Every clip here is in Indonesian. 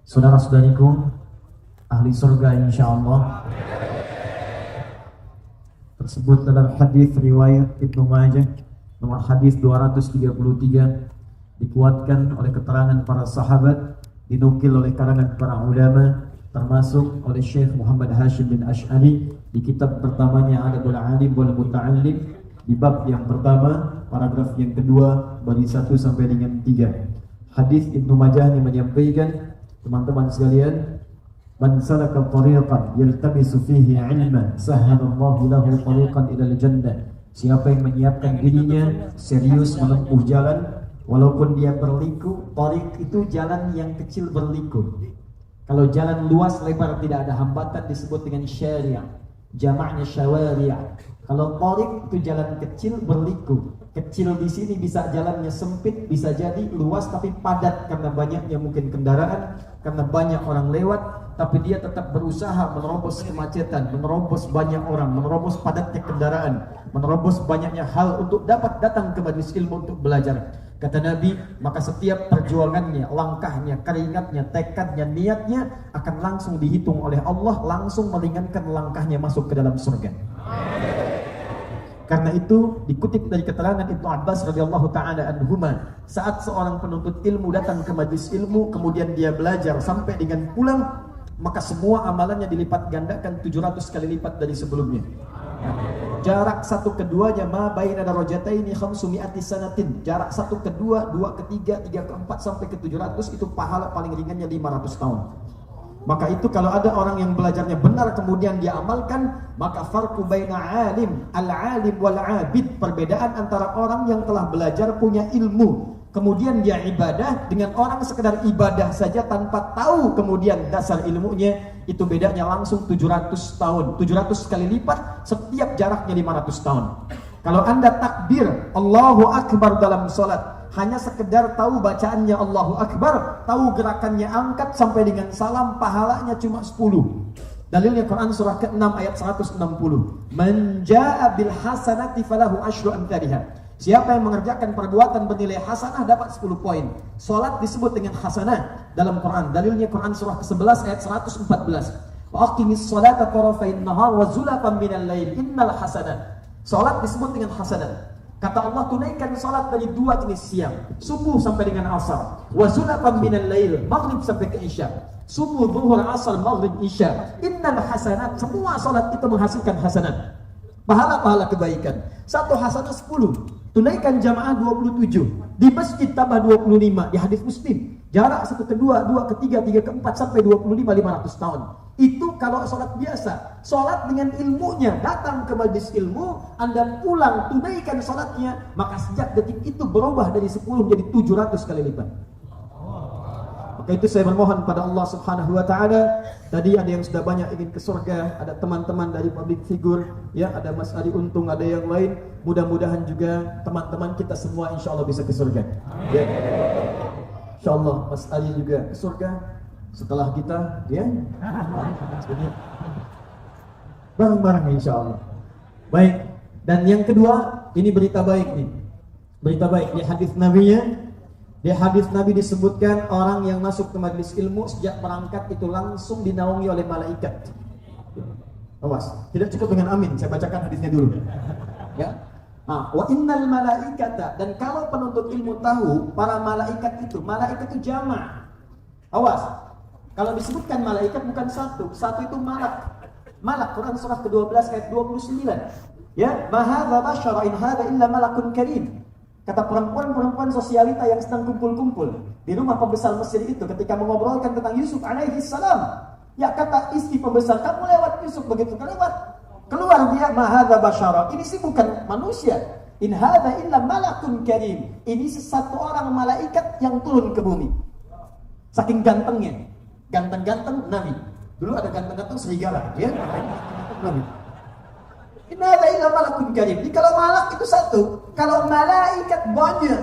Saudara-saudariku, ahli surga insyaallah, tersebut dalam hadis riwayat Ibnu Majah nomor hadis 233, dikuatkan oleh keterangan para sahabat, dinukil oleh karangan para ulama, termasuk oleh Syekh Muhammad Hashim bin Ash'ari di kitab pertamanya Adabul Alim wal Muta'allim, di bab yang pertama, paragraf yang kedua, bagi 1 sampai dengan 3. Hadis Ibnu Majah yang menyampaikan, teman-teman sekalian, man salaka tariqan yaltamisu fihi ilman sahhalallahu lahu tariqan ilal jannah. Siapa yang menyiapkan dirinya serius menempuh jalan, walaupun dia berliku, tariq itu jalan yang kecil berliku. Kalau jalan luas lebar tidak ada hambatan disebut dengan syari', jamaknya syawari'. Kalau tariq itu jalan kecil berliku. Kecil di sini bisa jalannya sempit, bisa jadi luas tapi padat karena banyaknya mungkin kendaraan, karena banyak orang lewat, tapi dia tetap berusaha menerobos kemacetan, menerobos banyak orang, menerobos padatnya kendaraan, menerobos banyaknya hal untuk dapat datang ke majelis ilmu untuk belajar. Kata Nabi, maka setiap perjuangannya, langkahnya, keringatnya, tekadnya, niatnya akan langsung dihitung oleh Allah, langsung meringankan langkahnya masuk ke dalam surga. Karena itu dikutip dari keterangan Ibnu Abbas radhiyallahu taala anhuma, saat seorang penuntut ilmu datang ke majelis ilmu kemudian dia belajar sampai dengan pulang, maka semua amalannya dilipat gandakan 700 kali lipat dari sebelumnya. Jarak satu keduanya ma baina darajataini 500 sanatin. Jarak satu kedua, dua ketiga, tiga keempat sampai ke 700 itu pahala paling ringannya 500 tahun. Maka itu kalau ada orang yang belajarnya benar kemudian dia amalkan, maka farqu baina alim, al-alim wal abid, perbedaan antara orang yang telah belajar punya ilmu kemudian dia ibadah dengan orang sekedar ibadah saja tanpa tahu kemudian dasar ilmunya, itu bedanya langsung 700 tahun, 700 kali lipat, setiap jaraknya 500 tahun. Kalau Anda takbir Allahu Akbar dalam salat, hanya sekedar tahu bacaannya Allahu Akbar, tahu gerakannya angkat sampai dengan salam, pahalanya cuma 10. Dalilnya Quran surah ke-6 ayat 160. Man jaa bil hasanati falahu asyru amthaliha. Siapa yang mengerjakan perbuatan bernilai hasanah dapat 10 poin. Salat disebut dengan hasanah dalam Quran. Dalilnya Quran surah ke-11 ayat 114. Wa aqimis salata tarafayn nahar wa zulafan minal lail innal hasanat. Salat disebut dengan hasanah. Kata Allah, tunaikan salat dari 2 jenis siang, subuh sampai dengan asar, wa zulafan minal lail, maghrib sampai ke isya. Subuh, zuhur, asar, maghrib, isya. Innal hasanat, semua salat itu menghasilkan hasanat. Pahala-pahala kebaikan. Satu hasanah 10. Tunaikan jamaah 27. Di masjid tambah 25. Di hadis Muslim. Jarak satu kedua, dua ketiga, tiga keempat sampai 25 500 tahun. Itu kalau sholat biasa. Sholat dengan ilmunya, datang ke majlis ilmu, Anda pulang tunaikan sholatnya, maka sejak detik itu berubah dari 10 menjadi 700 kali lipat. Maka itu saya bermohon pada Allah Subhanahu wa taala. Tadi ada yang sudah banyak ingin ke surga, ada teman-teman dari public figure, ya, ada Mas Ari Untung, ada yang lain. Mudah-mudahan juga teman-teman kita semua insyaallah bisa ke surga. Ya. Insyaallah Mas Ari juga ke surga setelah kita, ya. Bareng-bareng insyaallah. Baik. Dan yang kedua, ini berita baik nih. Berita baik di hadis Nabi-nya. Di hadis Nabi disebutkan orang yang masuk ke majelis ilmu sejak berangkat itu langsung dinaungi oleh malaikat. Awas, tidak cukup dengan amin, saya bacakan hadisnya dulu. Ya. Wa innal malaikata, dan kalau penuntut ilmu tahu para malaikat itu jamak. Awas. Kalau disebutkan malaikat bukan satu itu malak. Malak, Quran surah ke-12 ayat 29. Ya, ma hadza basyara in hadza illa malakun karim. Kata perempuan-perempuan sosialita yang sedang kumpul-kumpul di rumah pembesar Mesir itu ketika mengobrolkan tentang Yusuf alaihi salam. Ya, kata istri pembesar, kamu lewat Yusuf, begitu keluar dia, ma hadza basyara. Ini sih bukan manusia. In hadza illa malakun karim. Ini satu orang malaikat yang turun ke bumi. Saking gantengnya. Ganteng-ganteng Nabi. Dulu ada ganteng-ganteng serigala, ya. Nabi. Inna illa malakun karim. Jadi kalau malak itu satu, kalau malaikat banyak.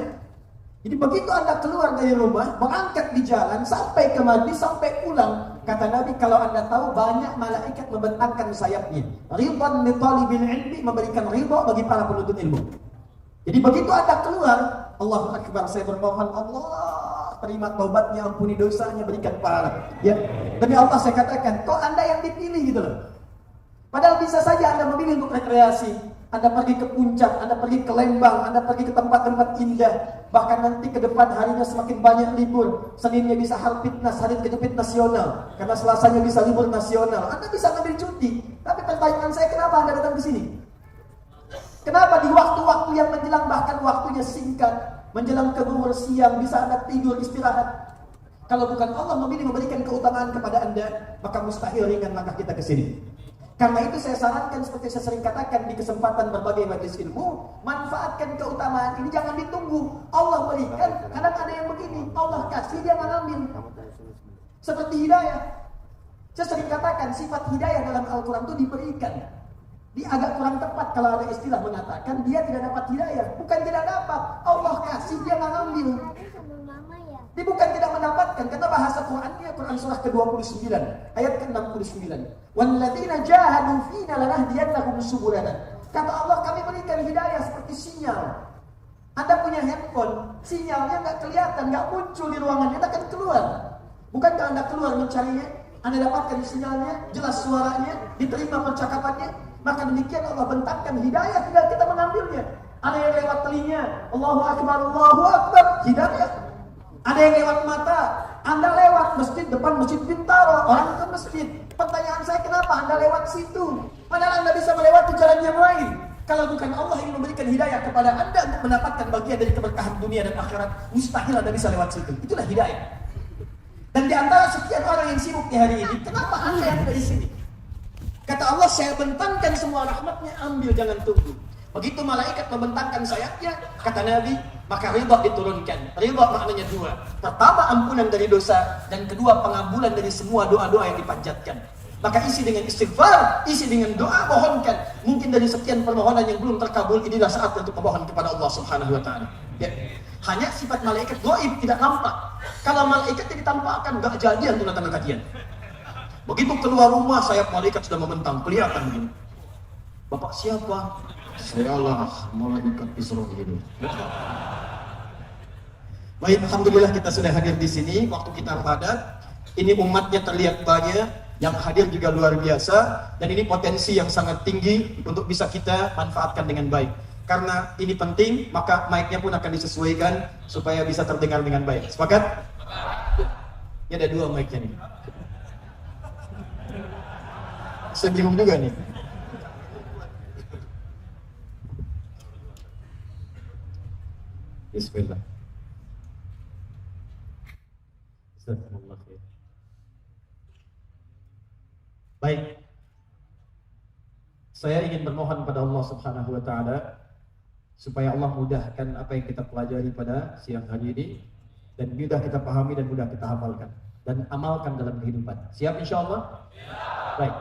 Jadi begitu Anda keluar dari rumah, berangkat di jalan sampai ke majlis, sampai pulang, kata Nabi, kalau Anda tahu banyak malaikat membentangkan sayapnya. Ridwan li talibil ilmi, memberikan ridha bagi para penuntut ilmu. Jadi begitu Anda keluar, Allahu Akbar, saya bermohon Allah, terima taubatnya, ampuni dosanya, berikan pahala. Ya, demi Allah saya katakan, kok Anda yang dipilih gitu loh. Padahal bisa saja Anda memilih untuk rekreasi, Anda pergi ke puncak, Anda pergi ke Lembang, Anda pergi ke tempat-tempat indah. Bahkan nanti ke depan harinya semakin banyak libur. Seninnya bisa Harfitnas, hari kejepit nasional. Karena Selasanya bisa libur nasional. Anda bisa ngambil cuti. Tapi pertanyaan saya, kenapa Anda datang ke sini? Kenapa di waktu-waktu yang menjelang, bahkan waktunya singkat, menjelang ke zuhur siang, bisa Anda tidur, istirahat? Kalau bukan Allah memilih memberikan keutamaan kepada Anda, maka mustahil ringan langkah kita ke sini. Karena itu saya sarankan, seperti saya sering katakan di kesempatan berbagai majelis ilmu, manfaatkan keutamaan ini, jangan ditunggu. Allah berikan, kadang ada yang begini, Allah kasih, dia mengambil. Seperti hidayah. Saya sering katakan, sifat hidayah dalam Al-Quran itu diberikan. Dia agak kurang tepat kalau ada istilah mengatakan dia tidak dapat hidayah. Bukan tidak dapat, Allah kasih, dia mengambil. Dia bukan tidak mendapatkan, karena bahasa Qurannya, Quran surah ke-29 ayat ke-69. Walladzina jahadu fina lanahdiyannahum subulana. Kata Allah, kami berikan hidayah seperti sinyal. Anda punya handphone, sinyalnya nggak kelihatan, nggak muncul di ruangan, Anda akan keluar. Bukankah Anda keluar mencarinya? Anda dapatkan sinyalnya, jelas suaranya, diterima percakapannya. Maka demikian Allah bentangkan hidayah, tinggal kita mengambilnya. Ada yang lewat telinga, Allahu Akbar, hidayah. Ada yang lewat mata, Anda lewat masjid, depan masjid Bintaro, orang ke masjid. Pertanyaan saya, kenapa Anda lewat situ? Padahal Anda bisa melewati jalan yang lain. Kalau bukan Allah yang memberikan hidayah kepada Anda untuk mendapatkan bagian dari keberkahan dunia dan akhirat, mustahil Anda bisa lewat situ. Itulah hidayah. Dan di antara sekian orang yang sibuk di hari ini, kenapa Anda yang ada di sini? Kata Allah, saya bentangkan semua rahmatnya, ambil, jangan tunggu. Begitu malaikat membentangkan sayapnya, kata Nabi, maka ridha diturunkan. Ridha maknanya dua. Pertama, ampunan dari dosa, dan kedua, pengabulan dari semua doa-doa yang dipanjatkan. Maka isi dengan istighfar, isi dengan doa, mohonkan. Mungkin dari sekian permohonan yang belum terkabul, inilah saat untuk memohon kepada Allah Subhanahu wa Ta'ala. Ya. Hanya sifat malaikat gaib, tidak nampak. Kalau malaikat ditampakkan, enggak jadi untuk datang ke kajian. Begitu keluar rumah, sayap malaikat sudah membentang, kelihatan begini. Bapak siapa? Saya Allah, malaikat Israil. Baik, alhamdulillah kita sudah hadir di sini. Waktu kita padat. Ini umatnya terlihat banyak, yang hadir juga luar biasa, dan ini potensi yang sangat tinggi untuk bisa kita manfaatkan dengan baik. Karena ini penting, maka mic-nya pun akan disesuaikan supaya bisa terdengar dengan baik. Sepakat? Ini ada dua mic-nya nih. Saya bingung juga nih. Bismillah. Baik. Saya ingin bermohon pada Allah Subhanahu wa Ta'ala supaya Allah mudahkan apa yang kita pelajari pada siang hari ini, dan mudah kita pahami dan mudah kita hafalkan dan amalkan dalam kehidupan. Siap insyaallah? Ya. Baik.